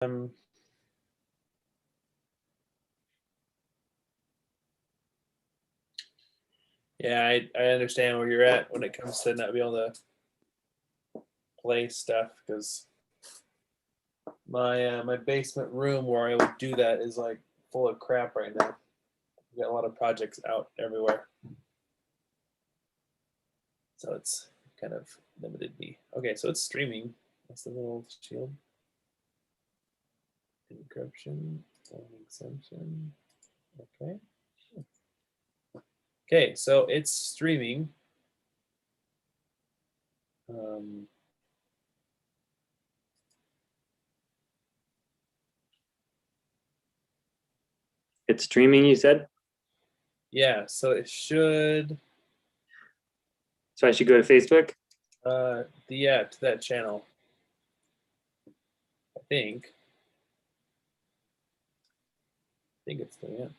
Um, yeah, I understand where you're at when it comes to not being able to play stuff because my basement room where I would do that is like full of crap right now. We got a lot of projects out everywhere, so it's kind of limited me. Okay, so it's streaming. That's the little shield. Encryption, exemption. Okay. Okay, so it's streaming. It's streaming, you said? Yeah, so it should. So I should go to Facebook? Yeah, to that channel. I think it's doing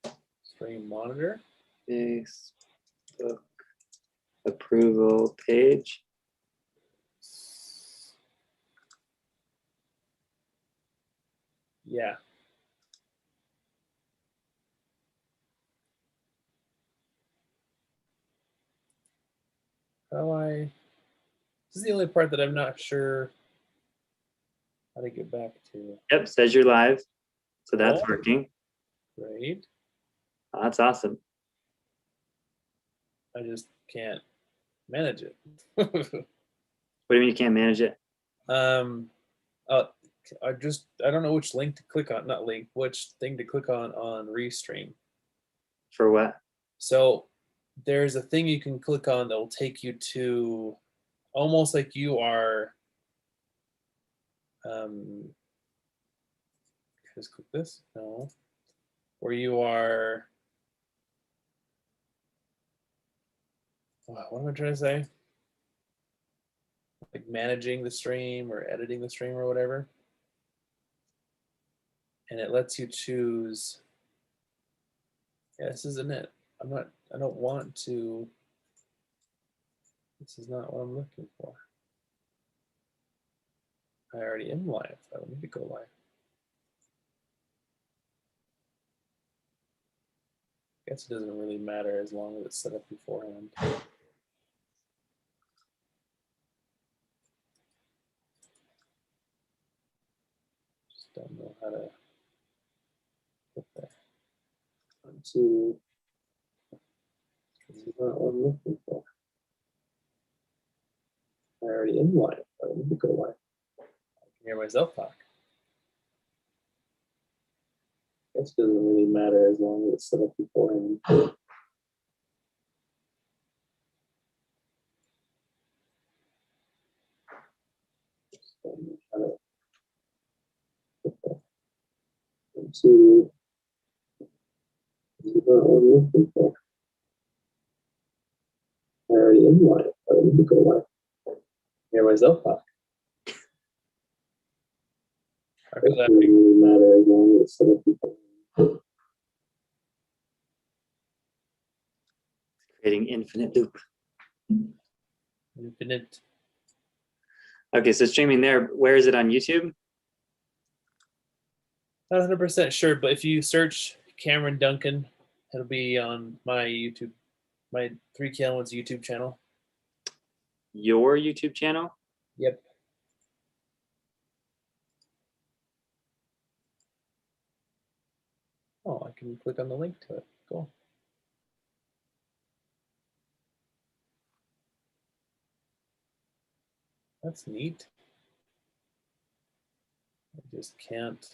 it. Stream monitor. Facebook approval page. Yeah. This is the only part that I'm not sure how to get back to. Yep, says you're live. So that's working. Great. Oh, that's awesome. I just can't manage it. What do you mean you can't manage it? I don't know which link to click on, not link, which thing to click on Restream. For what? So there's a thing you can click on that will take you to almost like you are just click this. No. Where you are, what am I trying to say? Like managing the stream or editing the stream or whatever. And it lets you choose. Yeah, this isn't it. I don't want to. This is not what I'm looking for. I already am live. I don't need to go live. I guess it doesn't really matter as long as it's set up beforehand. Just don't know how to put that onto. This is not what I'm looking for. I already am live. I don't need to go live. I can hear myself talk. I guess it doesn't really matter as long as it's set up beforehand. Just don't know how to put that into. This is not what I'm looking for. I already am live. I don't need to go live. I can hear myself talk. It doesn't really matter as long as it's set up beforehand. Creating infinite loop. Infinite. Okay, so streaming there. Where is it on YouTube? Not 100% sure, but if you search Cameron Duncan, it'll be on my YouTube, my 3K1's YouTube channel. Your YouTube channel? Yep. Oh, I can click on the link to it. Cool. That's neat. I just can't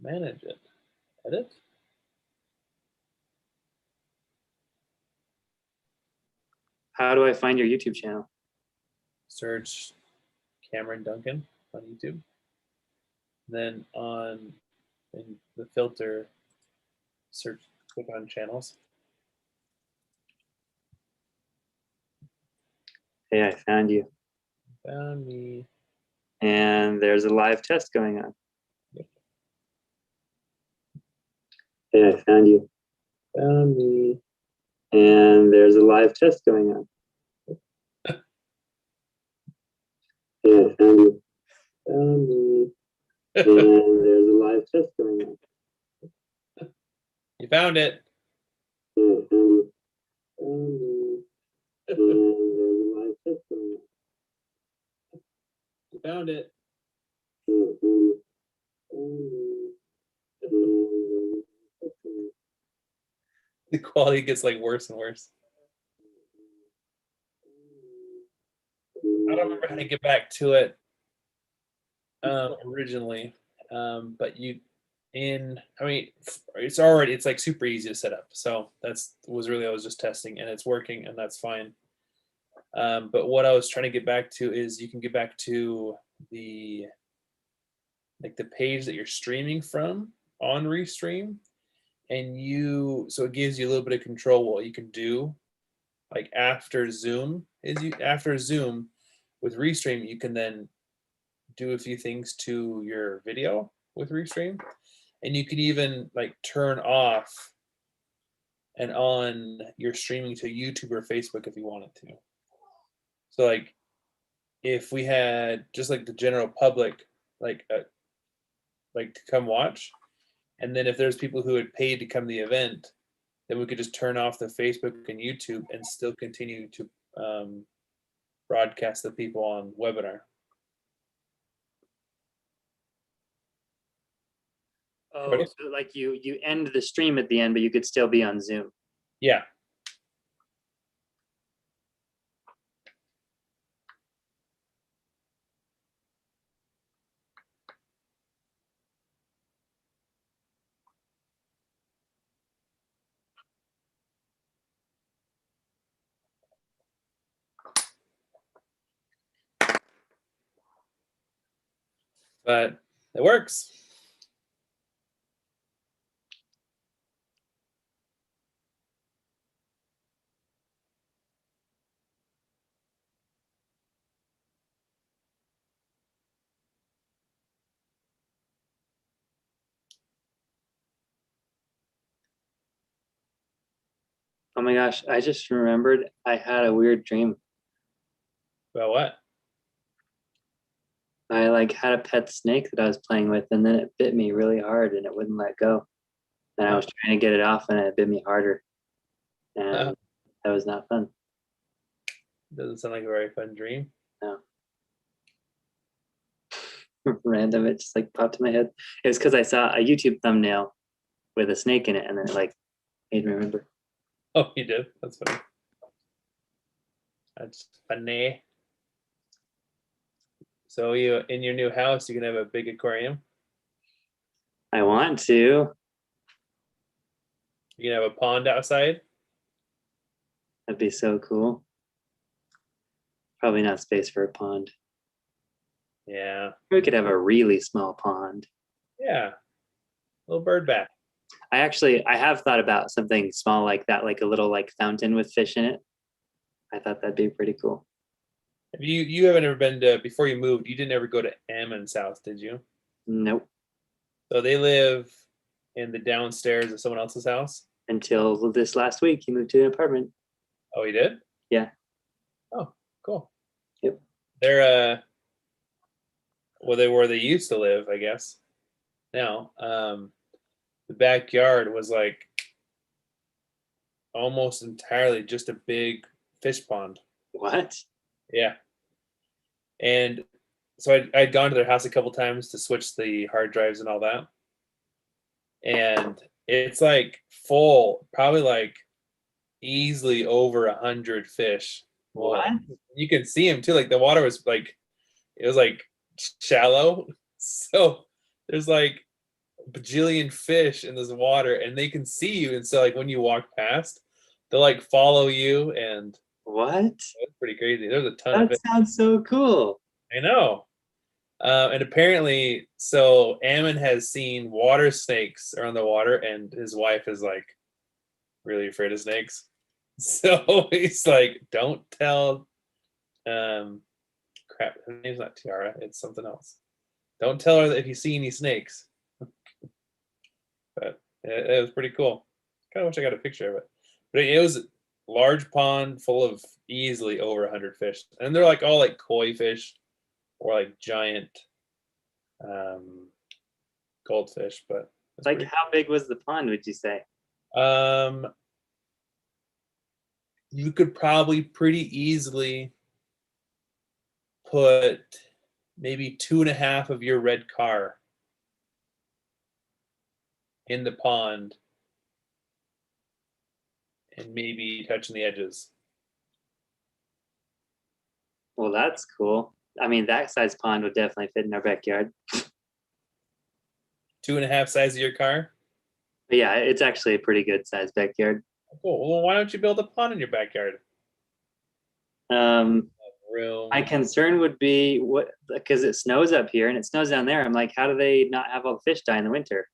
manage it. Edit? How do I find your YouTube channel? Search Cameron Duncan on YouTube. Then in the filter, click on channels. Hey, I found you. Found me. And there's a live test going on. Yep. Hey, I found you. Found me. And there's a live test going on. Hey, I found you. Found me. And there's a live test going on. You found it. Found me. Found me. And there's a live test going on. You found it. Found me. Found me. And there's a live test going on. The quality gets like worse and worse. I don't remember how to get back to it originally, but it's like super easy to set up. So I was just testing, and it's working, and that's fine. But what I was trying to get back to is you can get back to the page that you're streaming from on Restream, and so it gives you a little bit of control what you can do. Like after Zoom with Restream, you can then do a few things to your video with Restream, and you can even like turn off and on your streaming to YouTube or Facebook if you wanted to. So like if we had just like the general public like to come watch, and then if there's people who had paid to come to the event, then we could just turn off the Facebook and YouTube and still continue to broadcast the people on webinar. Oh, so like you end the stream at the end, but you could still be on Zoom. Yeah. But it works. Oh my gosh, I just remembered I had a weird dream. About what? I like had a pet snake that I was playing with, and then it bit me really hard and it wouldn't let go. And I was trying to get it off and it bit me harder. And that was not fun. Doesn't sound like a very fun dream. No. Random, it just like popped in my head. It was because I saw a YouTube thumbnail with a snake in it, and then it like made me remember. Oh, you did? That's funny. That's funny. So you in your new house, you can have a big aquarium. I want to. You can have a pond outside. That'd be so cool. Probably not space for a pond. Yeah. We could have a really small pond. Yeah. Little bird bath. I have thought about something small like that, like a little like fountain with fish in it. I thought that'd be pretty cool. Have you haven't ever been to, before you moved, you didn't ever go to Ammon's house, did you? Nope. So they live in the downstairs of someone else's house? Until this last week, he moved to an apartment. Oh, he did? Yeah. Oh, cool. Yep. They're where they used to live, I guess. Now, the backyard was like almost entirely just a big fish pond. What? Yeah. And so I'd gone to their house a couple times to switch the hard drives and all that. And it's like full, probably like easily over 100 fish. What? You can see them too. Like the water was like, it was like shallow. So there's like a bajillion fish in this water, and they can see you. And so like when you walk past, they'll like follow you, and What? it's pretty crazy. There's a ton of That fish. sounds so cool. I know. And apparently, so Ammon has seen water snakes around the water, and his wife is like really afraid of snakes. So he's like, don't tell, crap, her name's not Tiara, it's something else. Don't tell her that if you see any snakes. But it was pretty cool. Kind of wish I got a picture of it. But it was a large pond full of easily over 100 fish. And they're like all like koi fish or like giant goldfish, but it's Like, pretty. how big was the pond, would you say? Um, you could probably pretty easily put maybe 2.5 of your red car in the pond and maybe touching the edges. Well, that's cool. I mean, that size pond would definitely fit in our backyard. 2.5 size of your car. But yeah, it's actually a pretty good sized backyard. Cool. Well, why don't you build a pond in your backyard? Um, Room. my concern would be what, because it snows up here and it snows down there. I'm like, how do they not have all the fish die in the winter?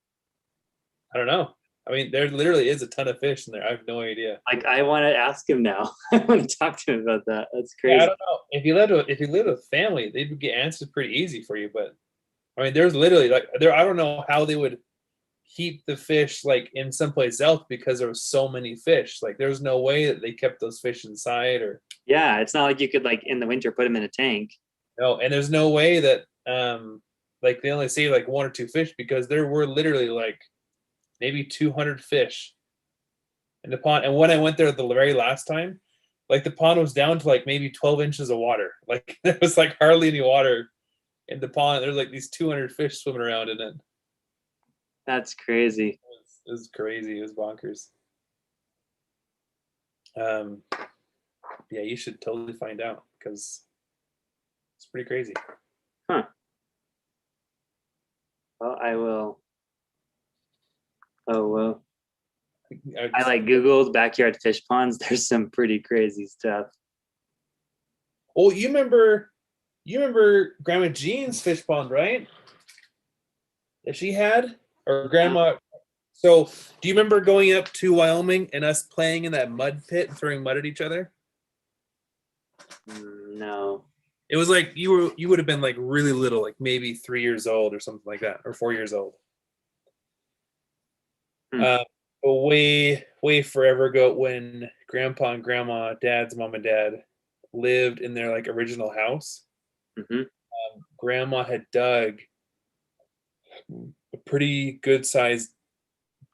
I don't know. I mean, there literally is a ton of fish in there. I have no idea. Like, I want to ask him now. I want to talk to him about that. That's Yeah, I crazy. don't know. If you lived with family, they'd get answers pretty easy for you. But I mean, there's literally like there. I don't know how they would keep the fish like in someplace else because there was so many fish. Like there's no way that they kept those fish inside or Yeah, it's not like you could like in the winter put them in a tank. no. And there's no way that like they only saved like 1 or 2 fish because there were literally like maybe 200 fish in the pond. And when I went there the very last time, like the pond was down to like maybe 12 inches of water. Like there was like hardly any water in the pond. There's like these 200 fish swimming around in it. That's crazy. It was crazy. It was bonkers. Um, yeah, you should totally find out because it's pretty crazy. Huh. Well, I will. Oh, well. I like Googled backyard fish ponds. There's some pretty crazy stuff. Oh, you remember Grandma Jean's fish pond, right? That she had, or Grandma. So, do you remember going up to Wyoming and us playing in that mud pit and throwing mud at each other? No. It was like you would have been like really little, like maybe 3 years old or something like that, or 4 years old. Hmm. Way forever ago when Grandpa and Grandma, Dad's mom and dad lived in their like original house. Hmm. Grandma had dug a pretty good sized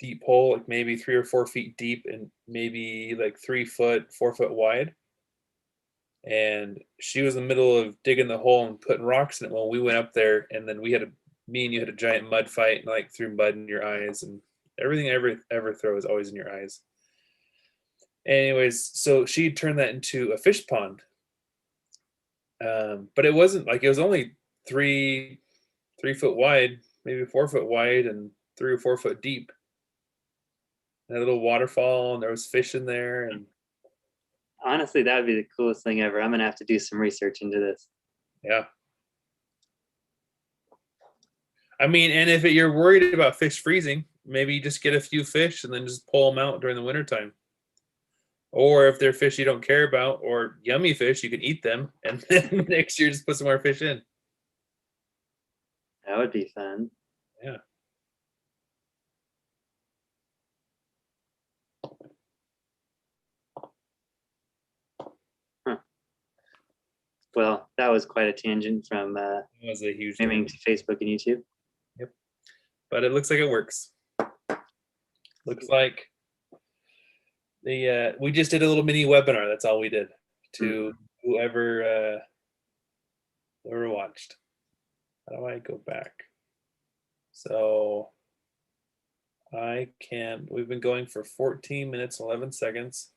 deep hole, like maybe 3 or 4 feet deep and maybe like 3 foot, 4 foot wide. And she was in the middle of digging the hole and putting rocks in it when we went up there. And then me and you had a giant mud fight and like threw mud in your eyes and everything I ever throw is always in your eyes. Anyways, so she turned that into a fish pond. But it wasn't like it was only 3 foot wide, maybe 4 foot wide and 3 or 4 foot deep. And a little waterfall and there was fish in there and Honestly, that would be the coolest thing ever. I'm gonna have to do some research into this. yeah. I mean, and if you're worried about fish freezing, maybe you just get a few fish and then just pull them out during the wintertime. Or if they're fish you don't care about or yummy fish, you can eat them and then next year just put some more fish in. That would be fun. Yeah. Huh. Well, that was quite a tangent from That was a huge streaming to Facebook and YouTube. Yep. But it looks like it works. Looks like we just did a little mini webinar. That's all we did to whoever watched. How do I go back? So we've been going for 14 minutes, 11 seconds.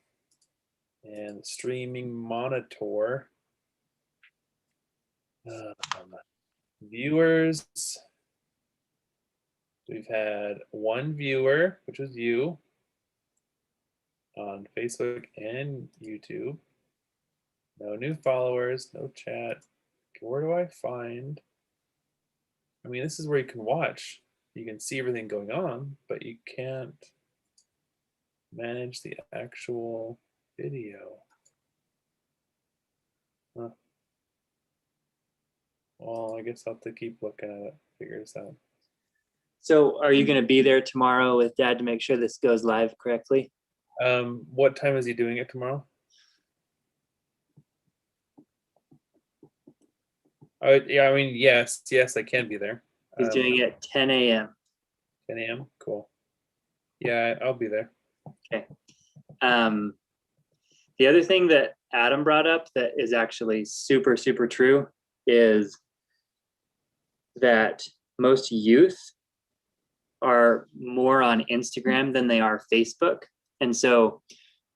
And streaming monitor. Viewers. We've had one viewer, which was you, on Facebook and YouTube. No new followers, no chat. Where do I find? I mean, this is where you can watch. You can see everything going on, but you can't manage the actual video. Huh. Well, I guess I'll have to keep looking at it, figure this out. So are you going to be there tomorrow with Dad to make sure this goes live correctly? What time is he doing it tomorrow? Yeah, I mean, yes, I can be there. He's doing it 10 a.m. 10 a.m. Cool. Yeah, I'll be there. The other thing that Adam brought up that is actually super, super true is that most youth are more on Instagram than they are Facebook. And so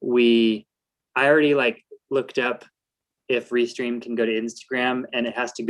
I already like looked up if Restream can go to Instagram, and it has to go